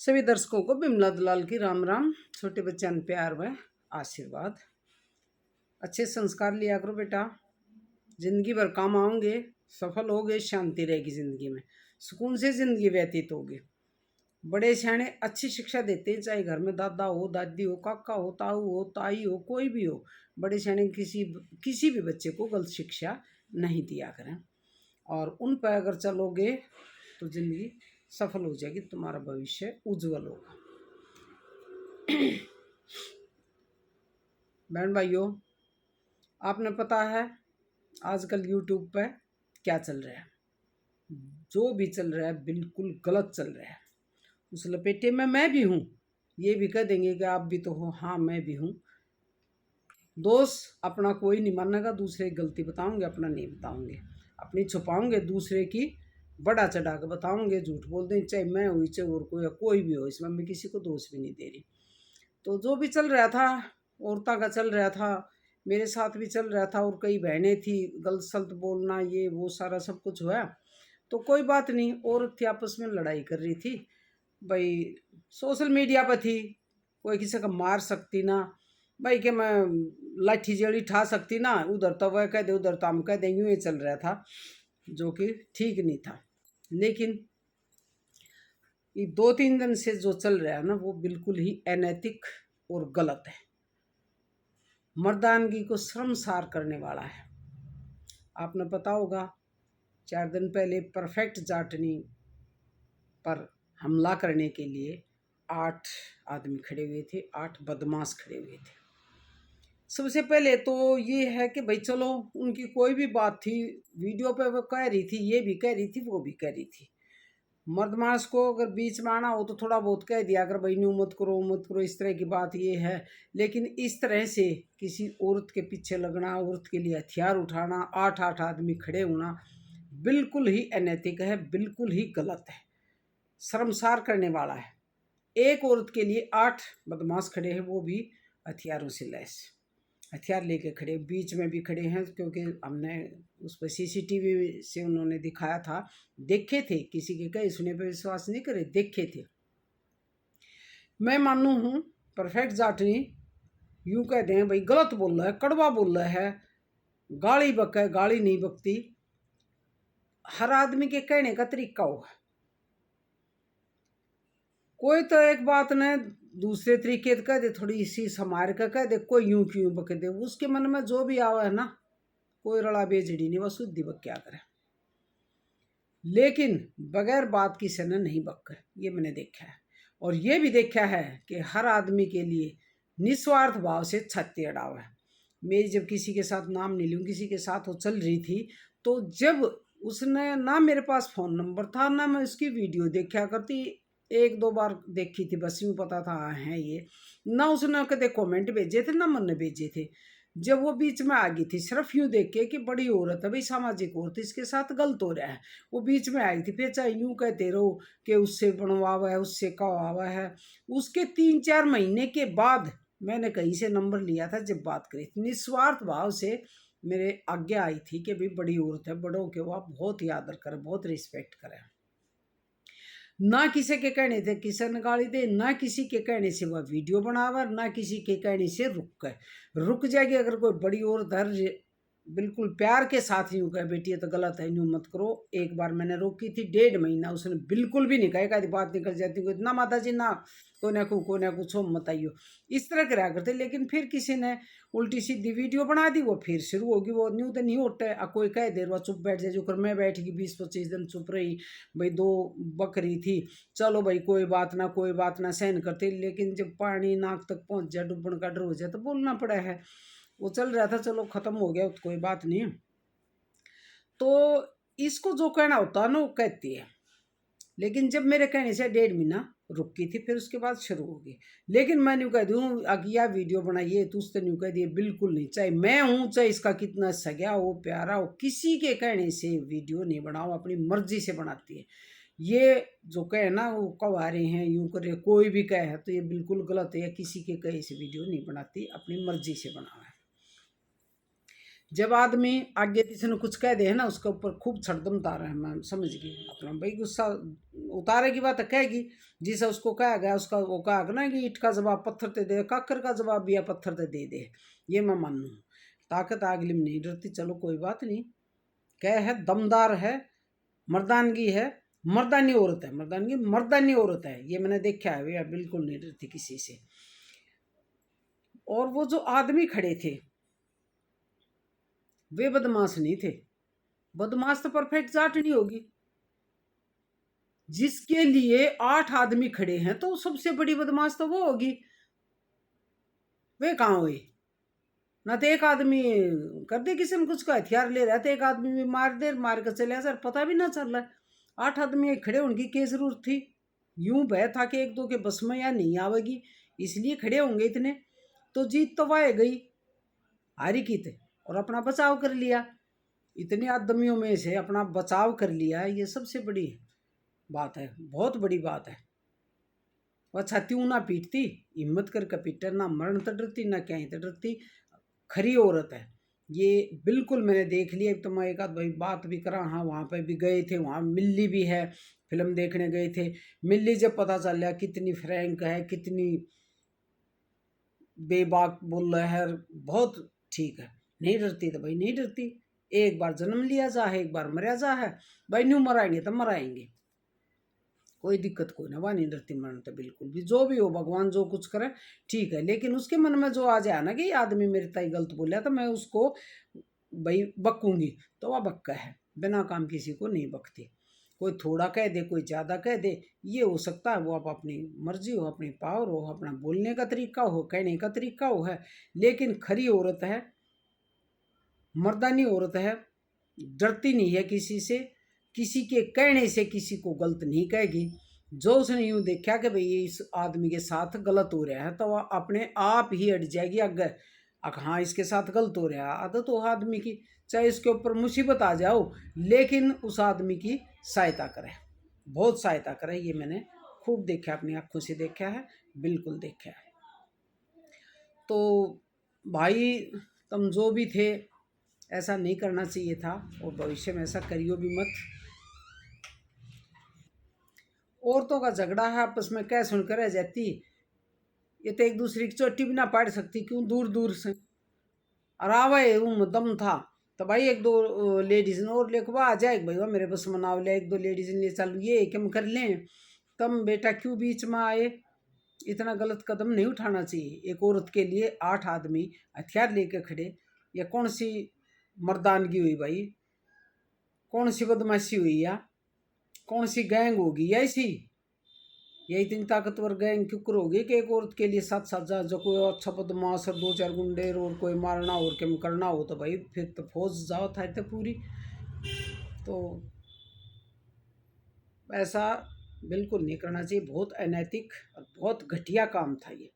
सभी दर्शकों को बिमला दलाल की राम राम। छोटे बच्चों ने प्यार व आशीर्वाद। अच्छे संस्कार लिया करो बेटा, जिंदगी भर काम आओगे, सफल होगे, शांति रहेगी जिंदगी में, सुकून से जिंदगी व्यतीत होगी। बड़े सियाने अच्छी शिक्षा देते हैं, चाहे घर में दादा हो, दादी हो, काका हो, ताऊ हो, ताई हो, कोई भी हो। बड़े सियाने किसी भी बच्चे को गलत शिक्षा नहीं दिया करें, और उन पर अगर चलोगे तो जिंदगी सफल हो जाएगी, तुम्हारा भविष्य उज्जवल होगा। बहन भाइयों, आपने पता है आजकल यूट्यूब पर क्या चल रहा है? जो भी चल रहा है बिल्कुल गलत चल रहा है। उस लपेटे में मैं भी हूँ। ये भी कह देंगे कि आप भी तो हो। हाँ, मैं भी हूँ। दोष अपना कोई नहीं मानेगा, दूसरे की गलती बताओगे, अपना नहीं बताओगे। अपनी छुपाओगे, दूसरे की बड़ा चढ़ा के बताओगे, झूठ बोल दें, चाहे मैं हुई चाहे और कोई भी हो। इसमें मैं किसी को दोष भी नहीं दे रही। तो जो भी चल रहा था, औरतों का चल रहा था, मेरे साथ भी चल रहा था, और कई बहनें थी, गलत सलत बोलना, ये वो सारा सब कुछ हुआ। तो कोई बात नहीं, औरत थी आपस में लड़ाई कर रही थी भाई, सोशल मीडिया पर थी, कोई किसी का मार सकती ना भाई, कि मैं लाठी जड़ी ठा सकती ना, उधर तो वह कह दे, उधर तो हम कह देंगे। ये चल रहा था, जो कि ठीक नहीं था। लेकिन ये 2-3 दिन से जो चल रहा है ना, वो बिल्कुल ही अनैतिक और गलत है, मर्दानगी को शर्मसार करने वाला है। आपने पता होगा 4 दिन पहले परफेक्ट जाटनी पर हमला करने के लिए 8 आदमी खड़े हुए थे, 8 बदमाश खड़े हुए थे। सबसे पहले तो ये है कि भाई चलो, उनकी कोई भी बात थी, वीडियो पे वो कह रही थी, ये भी कह रही थी, वो भी कह रही थी। मर्द मानस को अगर बीच में आना हो तो थोड़ा बहुत कह दिया अगर भाई न्यू मत करो, मत करो, इस तरह की बात ये है। लेकिन इस तरह से किसी औरत के पीछे लगना, औरत के लिए हथियार उठाना, 8-8 आदमी खड़े होना, बिल्कुल ही अनैतिक है, बिल्कुल ही गलत है, शर्मसार करने वाला है। एक औरत के लिए 8 बदमाश खड़े हैं, वो भी हथियारों से लैस, हथियार लेके खड़े, बीच में भी खड़े हैं, क्योंकि हमने उस पर CCTV से उन्होंने दिखाया था, देखे थे, किसी के कहे सुने पे विश्वास नहीं करे, देखे थे। मैं मानू हूँ परफेक्ट जाटनी यूँ कह दें भाई गलत बोल रहा है, कड़वा बोल रहा है, गाली बक है, गाली नहीं बकती। हर आदमी के कहने का तरीका होगा। कोई तो एक बात ने दूसरे तरीके कह दे, थोड़ी सी समार का कह दे, कोई यूं क्यों बक दे, उसके मन में जो भी आवा है ना, कोई रड़ा बेजड़ी नहीं, वह शुद्धि बक क्या करे। लेकिन बगैर बात की सने नहीं बक, ये मैंने देखा है। और ये भी देखा है कि हर आदमी के लिए निस्वार्थ भाव से छाती अड़ावा है। मेरी जब किसी के साथ नाम नहीं लूँ, किसी के साथ वो चल रही थी, तो जब उसने ना मेरे पास फ़ोन नंबर था, ना मैं उसकी वीडियो देखा करती, 1-2 बार देखी थी बस, यूँ पता था हाँ है ये, ना उसने कदे कमेंट भेजे थे, ना मैंने भेजे थे। जब वो बीच में आ गई थी, सिर्फ यूँ देख के कि बड़ी औरत है भाई, सामाजिक औरत, इसके साथ गलत हो रहा है, वो बीच में आई थी। फिर चाहे यूँ कहते रहो कि उससे बनवावा है, उससे कहवावा है। उसके 3-4 महीने के बाद मैंने कहीं से नंबर लिया था, जब बात करी थी, निस्वार्थ भाव से मेरे आज्ञा आई थी कि भाई बड़ी औरत है, बड़ों के वो आप बहुत ही आदर करें, बहुत रिस्पेक्ट करें। ना किसी के कहने से किसन गाली दे, ना किसी के कहने से वह वीडियो बनावा, ना किसी के कहने से रुक जाएगी। अगर कोई बड़ी औरत हर बिल्कुल प्यार के साथ यूँ कहे बेटी ये तो गलत है, यूँ मत करो। एक बार मैंने रोकी थी, 1.5 महीना उसने बिल्कुल भी नहीं कहा, एक बात निकल जाती कोई ना माता जी ना, कोई ना कुछ हो मत आइयो, इस तरह करा करते। लेकिन फिर किसी ने उल्टी सीधी वीडियो बना दी, वो फिर शुरू होगी, वो न्यू तो नहीं होता है। कोई कह दे रहा चुप बैठ जाए, जो कर मैं बैठ गई 20-25 दिन चुप रही भाई, 2 बकरी थी, चलो भाई कोई बात ना, कोई बात ना, सहन करते। लेकिन जब पानी नाक तक पहुंच जाए, डूबन का डर हो जाए, तो बोलना पड़ा है। वो चल रहा था, चलो खत्म हो गया, तो कोई बात नहीं। तो इसको जो कहना होता है ना, वो कहती है। लेकिन जब मेरे कहने से 1.5 महीना रुकी थी, फिर उसके बाद शुरू होगी। लेकिन मैं न्यू कह दूँ अगिया वीडियो बनाइए तो उसने न्यू कह दिए, बिल्कुल नहीं। चाहे मैं हूँ, चाहे इसका कितना सगा हो, प्यारा हो, किसी के कहने से वीडियो नहीं बनाओ, अपनी मर्जी से बनाती है। ये जो कहे ना वो कब आ रहे हैं, यूँ करे, कोई भी कहे तो ये बिल्कुल गलत है। किसी के कहे से वीडियो नहीं बनाती, अपनी मर्जी से बनाना है। जब आदमी आगे किसी ने कुछ कह दे है ना, उसके ऊपर खूब छड़दम उतारा है, मैं समझ गई अपना भाई गुस्सा उतारे की बात कहेगी। जिसे उसको कहा गया उसका वो कहा ना कि ईंट का जवाब पत्थर ते दे, काकर का जवाब भी पत्थर ते दे। ये मैं मानू। ताकत अगली में नहीं डरती, चलो कोई बात नहीं। क्या है, दमदार है, मर्दानगी है, मर्दानी औरत है, मर्दानगी मर्दानी औरत है, ये मैंने देखा है। यार बिल्कुल नहीं डरती किसी से। और वो जो आदमी खड़े थे वे बदमाश नहीं थे। बदमाश तो परफेक्ट जाट नहीं होगी। जिसके लिए 8 आदमी खड़े हैं तो सबसे बड़ी बदमाश तो वो होगी। वे कहाँ हुई? ना तो एक आदमी कर दे किसी ने कुछ का हथियार ले रहा था, एक आदमी भी मार दे, मार कर चले सर, पता भी ना चल रहा है। 8 आदमी खड़े उनकी क्या जरूरत थी? यूं भय था कि एक दो के बस में या नहीं आवेगी, इसलिए खड़े होंगे इतने। तो जीत तो वाह गई, हारी की थे और अपना बचाव कर लिया। इतने आदमियों में से अपना बचाव कर लिया, ये सबसे बड़ी बात है, बहुत बड़ी बात है। वह छाती ना पीटती, हिम्मत करके पीटे, ना मरण तो डरती ना क्या तो डरती। खरी औरत है ये, बिल्कुल मैंने देख लिया। तो मैं एक आध भाई बात भी करा, हाँ वहाँ पे भी गए थे, वहाँ मिल्ली भी है, फिल्म देखने गए थे। मिल्ली जब पता चल गया कितनी फ्रैंक है, कितनी बेबाक बोल रहा है, बहुत ठीक है। नहीं डरती तो भाई नहीं डरती। एक बार जन्म लिया जा है, एक बार मरा जा है भाई, न्यू मराएंगे तो मराएंगे, कोई दिक्कत कोई ना। वह नहीं डरती मरण तो बिल्कुल भी। जो भी हो भगवान जो कुछ करे ठीक है, लेकिन उसके मन में जो आ जाए ना कि ये आदमी मेरे ताई गलत बोला तो मैं उसको भाई बकूंगी, तो वह बक्का है। बिना काम किसी को नहीं बकती। कोई थोड़ा कह दे, कोई ज़्यादा कह दे, ये हो सकता है, वो आप अपनी मर्जी हो, अपनी पावर हो, अपना बोलने का तरीका हो, कहने का तरीका हो है। लेकिन खरी औरत है, मर्दानी औरत है, डरती नहीं है किसी से, किसी के कहने से किसी को गलत नहीं कहेगी। जो उसने यूं देखा कि भाई ये इस आदमी के साथ गलत हो रहा है तो वह अपने आप ही हट जाएगी अगर हाँ इसके साथ गलत हो रहा है। आदत हो आदमी की, चाहे इसके ऊपर मुसीबत आ जाओ, लेकिन उस आदमी की सहायता करे, बहुत सहायता करे। ये मैंने खूब देखा, अपनी आंखों से देखा है, बिल्कुल देखा है। तो भाई तुम जो भी थे, ऐसा नहीं करना चाहिए था और भविष्य में ऐसा करियो भी मत। औरतों का झगड़ा है आपस में, क्या सुनकर रह जाती, ये तो एक दूसरे की चोटी भी ना पाड़ सकती, क्यों दूर दूर से। और आवे दम था तो भाई एक दो लेडीज ने और लेकर आ जाए भाई, वह मेरे बस मनाव ले, एक दो लेडीज ने चल ये कम कर लें, तम बेटा क्यों बीच में आए। इतना गलत कदम नहीं उठाना चाहिए। एक औरत के लिए 8 आदमी हथियार लेके खड़े, या कौन सी मर्दानगी हुई भाई? कौन सी बदमाशी हुई? या कौन सी गैंग होगी या ऐसी? ये इतनी ताकतवर गैंग क्यों होगी कि एक औरत के लिए 7 7 जो कोई अच्छा बदमाश और 2 4 गुंडे और कोई मारना और कम करना हो तो भाई फिर तो फौज जाओ था तो पूरी। तो ऐसा बिल्कुल नहीं करना चाहिए, बहुत अनैतिक और बहुत घटिया काम था ये,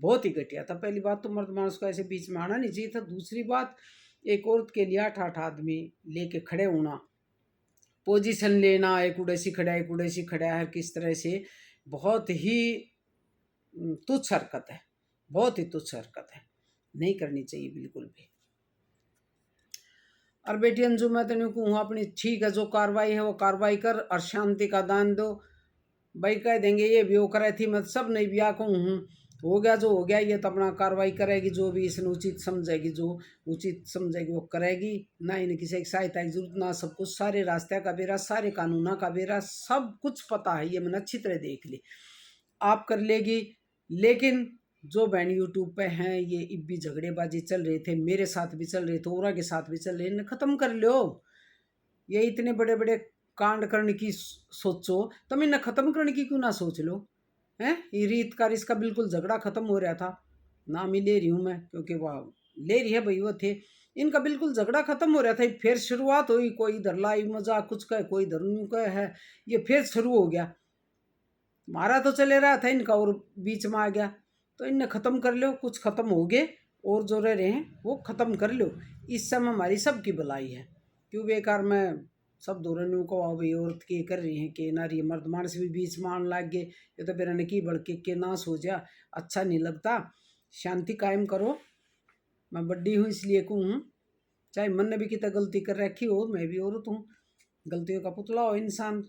बहुत ही घटिया था। पहली बात तो मर्द मानुस को ऐसे बीच में आना नहीं चाहिए था। दूसरी बात, एक औरत के लिए 8 8 आदमी लेके खड़े होना, पोजीशन लेना, एक उड़ेसी खड़ा है, एक उड़ेसी खड़ा है, किस तरह से, बहुत ही तुच्छ हरकत है, बहुत ही तुच्छ हरकत है, नहीं करनी चाहिए बिल्कुल भी। और बेटी अंजू मैं तो नहीं कहूँ अपनी, ठीक है जो कार्रवाई है वो कार्रवाई कर और शांति का दान दो। भाई कह देंगे ये भी वो करे थी, मैं सब नहीं ब्याह कहूँ हूँ, हो गया जो हो गया, ये तो अपना कार्रवाई करेगी, जो भी इसने उचित समझेगी, जो उचित समझेगी वो करेगी। ना इन्हें किसी की सहायता की जरूरत, ना सब कुछ, सारे रास्ते का बेरा, सारे कानूना का बेरा, सब कुछ पता है, ये मैंने अच्छी तरह देख ली। आप कर लेगी। लेकिन जो बहन यूट्यूब पे हैं, ये इब भी झगड़ेबाजी चल रहे थे, मेरे साथ भी चल रहे थे, औरा के साथ भी चल रहे, इन्हें ख़त्म कर लो। ये इतने बड़े बड़े कांड करने की सोचो, तुम इन्हें ख़त्म करने की क्यों ना सोच लो? हैं, ये रीत का इसका बिल्कुल झगड़ा ख़त्म हो रहा था, नाम ही ले रही हूँ मैं क्योंकि वह ले रही है भाई, वो थे, इनका बिल्कुल झगड़ा ख़त्म हो रहा था। फिर शुरुआत हुई, कोई इधर लाई मजाक कुछ कहे, कोई इधर यूँ कहे है, ये फिर शुरू हो गया। मारा तो चले रहा था इनका और बीच में आ गया, तो इन्हें ख़त्म कर लो, कुछ ख़त्म हो गए और जो रह रहे हैं वो ख़त्म कर लो। इस समय हमारी सबकी भलाई है, क्यों बेकार में सब दोनों को भाई औरत के कर रही हैं कि नारी मर्द मानस भी बीच में आने लग गए, ये तो मेरा ने की बढ़ के नाश हो जा, अच्छा नहीं लगता। शांति कायम करो, मैं बड्डी हूँ इसलिए कहूँ, चाहे मन ने भी कितना गलती कर रखी हो, मैं भी औरत हूँ, गलतियों का पुतला हो इंसान।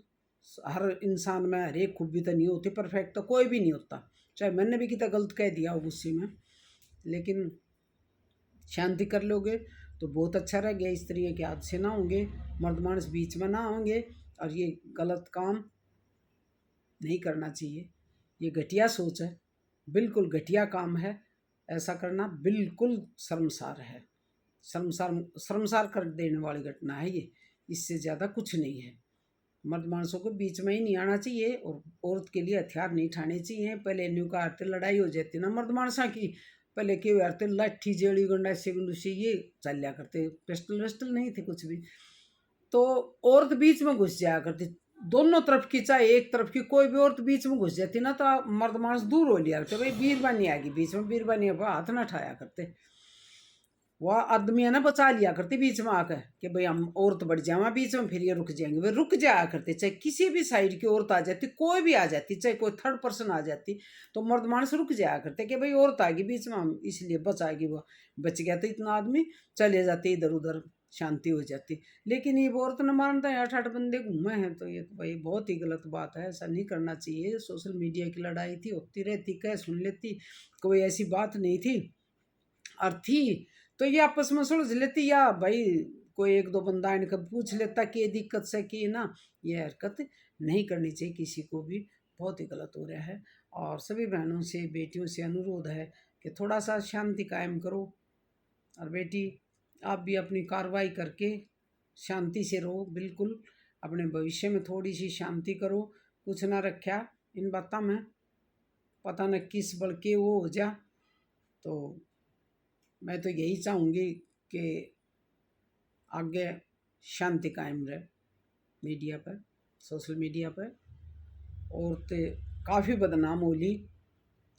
हर इंसान में हर एक खूबी तो नहीं होती, परफेक्ट तो कोई भी नहीं होता, चाहे मैंने भी कितना गलत कह दिया हो गुस्से में, लेकिन शांति कर लोगे तो बहुत अच्छा रहेगा। इस तरीके के हादसे ना होंगे, मर्द मानस बीच में ना होंगे, और ये गलत काम नहीं करना चाहिए। ये घटिया सोच है, बिल्कुल घटिया काम है, ऐसा करना बिल्कुल शर्मसार है, शर्मसार कर देने वाली घटना है ये, इससे ज़्यादा कुछ नहीं है। मर्द मानसों को बीच में ही नहीं आना चाहिए, और औरत के लिए हथियार नहीं उठाने चाहिए। पहले न्यू का आरते लड़ाई हो जाती ना मर्द मानसा की, पहले क्यों आरते लाठी जेड़ी गंडा से गुंडूसी ये चल करते, पिस्टल विस्टल नहीं थे कुछ भी, तो औरत बीच में घुस जाया करती, दोनों तरफ की, चाहे एक तरफ की कोई भी औरत बीच में घुस जाती ना, तो मर्द मानस दूर हो लिया करते, भाई बीरबानी आ गई बीच में, बीरबानी हाथ ना उठाया करते, वह आदमी है ना बचा लिया करते बीच में आकर कि भाई हम औरत बढ़ जावा बीच में, फिर ये रुक जाएंगे, वे रुक जाया करते, चाहे किसी भी साइड की औरत आ जाती, कोई भी आ जाती, चाहे कोई थर्ड पर्सन आ जाती, तो मर्द मानस रुक जाया करते कि भाई औरत आ गई बीच में, हम इसलिए बचाएगी, वो बच गया तो इतना आदमी, चले जाते इधर उधर, शांति हो जाती। लेकिन ये औरत न मानता है, 8-8 बंदे घूमे हैं, तो ये तो भाई बहुत ही गलत बात है, ऐसा नहीं करना चाहिए। सोशल मीडिया की लड़ाई थी, होती रहती, कह सुन लेती, कोई ऐसी बात नहीं थी, और थी तो ये आपस में सुलझ लेती, या भाई कोई एक दो बंदा इनका पूछ लेता कि ये दिक्कत से कि ना, ये हरकत नहीं करनी चाहिए किसी को भी, बहुत ही गलत हो रहा है। और सभी बहनों से बेटियों से अनुरोध है कि थोड़ा सा शांति कायम करो, और बेटी आप भी अपनी कार्रवाई करके शांति से रहो, बिल्कुल अपने भविष्य में थोड़ी सी शांति करो, कुछ ना रखा इन बातों में, पता न किस बल के वो हो जा। तो मैं तो यही चाहूँगी कि आगे शांति कायम रहे मीडिया पर, सोशल मीडिया पर। औरतें काफ़ी बदनाम हो ली,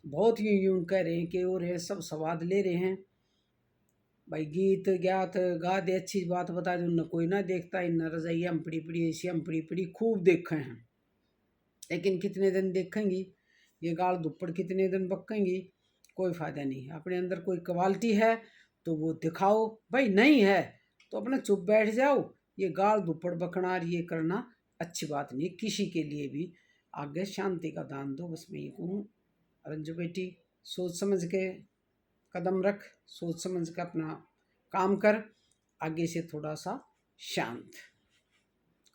बहुत यूं कह रहे हैं कि और है सब स्वाद ले रहे हैं, भाई गीत गात गा दे, अच्छी बात बता दो, न कोई ना देखता, इन रजाई हम पड़ी पड़ी ऐसी हम पड़ी पड़ी खूब देखे हैं, लेकिन कितने दिन देखेंगी, ये गाल दुप्पड़ कितने दिन बकेंगी, कोई फ़ायदा नहीं। अपने अंदर कोई क्वालिटी है तो वो दिखाओ, भाई नहीं है तो अपना चुप बैठ जाओ। ये गाल दुप्पड़ बकना ये करना अच्छी बात नहीं किसी के लिए भी। आगे शांति का दान दो, बस मैं ये कहूँ। रंजू बेटी सोच समझ के कदम रख, सोच समझ के अपना काम कर, आगे से थोड़ा सा शांत,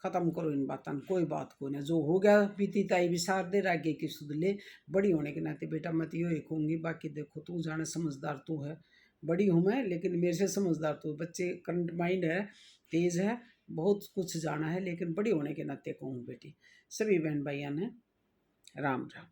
ख़त्म करो इन बातों, कोई बात को ना, जो हो गया बीती ताई विसार दे, आगे की सुध ले। बड़ी होने के नाते बेटा मैं तो यो एक कहूँगी, बाकी देखो तू जाने समझदार तू है, बड़ी हूँ मैं लेकिन मेरे से समझदार तू, बच्चे करंट माइंड है, तेज़ है, बहुत कुछ जाना है, लेकिन बड़ी होने के नाते कहूँ बेटी। सभी बहन भाइयों ने राम राम।